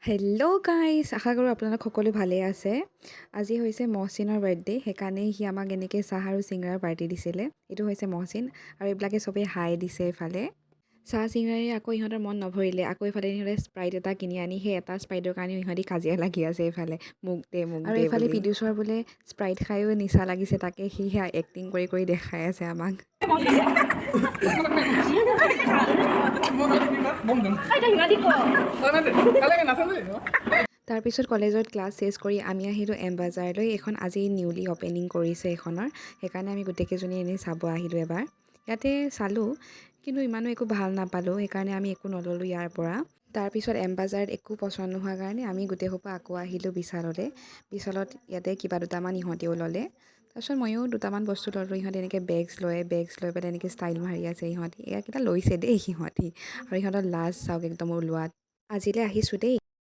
Hello' guys, আশা কৰোঁ আপোনালোক সকলো ভালে আছে। আজি হৈছে মহচিনৰ বাৰ্থডে, সেইকাৰণে সি আমাক এনেকৈ চাহ আৰু চিংৰাৰ পাৰ্টি দিছিলে। এইটো হৈছে মহচিন আৰু এইবিলাকে চবেই হাই দিছে এইফালে। চাহ চিংৰাৰে আকৌ ইহঁতৰ মন নভৰিলে, আকৌ এইফালে ইহঁতে স্প্ৰাইট এটা কিনি আনি সেই এটা স্প্ৰাইটৰ কাৰণেও ইহঁতি কাজিয়া লাগি আছে এইফালে মোক আৰু এইফালে পিডিউচৰ বোলে স্প্ৰাইট খায়ো নিচা লাগিছে, তাকে সি সেয়া এক্টিং কৰি কৰি দেখাই আছে আমাক। তাৰপিছত কলেজত ক্লাছ চেছ কৰি আমি আহিলোঁ এম বাজাৰলৈ। এইখন আজি নিউলি অ'পেনিং কৰিছে এইখনৰ, সেইকাৰণে আমি গোটেইকেইজনী এনেই চাব আহিলোঁ এবাৰ। ইয়াতে চালোঁ কিন্তু ইমানো একো ভাল নাপালোঁ, সেইকাৰণে আমি একো নল'লোঁ ইয়াৰ পৰা। তাৰপিছত এম বাজাৰত একো পচন্দ নোহোৱাৰ কাৰণে আমি গোটেইসোপা আকৌ আহিলোঁ বিশাললৈ। বিশালত ইয়াতে কিবা দুটামান ইহঁতেও ল'লে, তাৰপিছত ময়ো দুটামান বস্তু ল'লোঁ। ইহঁতে এনেকৈ বেগছ লৈ পেলাই এনেকৈ ষ্টাইল মাৰি আছে ইহঁতি। এইকেইটা লৈছে দেই সিহঁতি, আৰু ইহঁতৰ লাজ চাওক একদম ওলোৱাত। আজিলৈ আহিছোঁ দেই।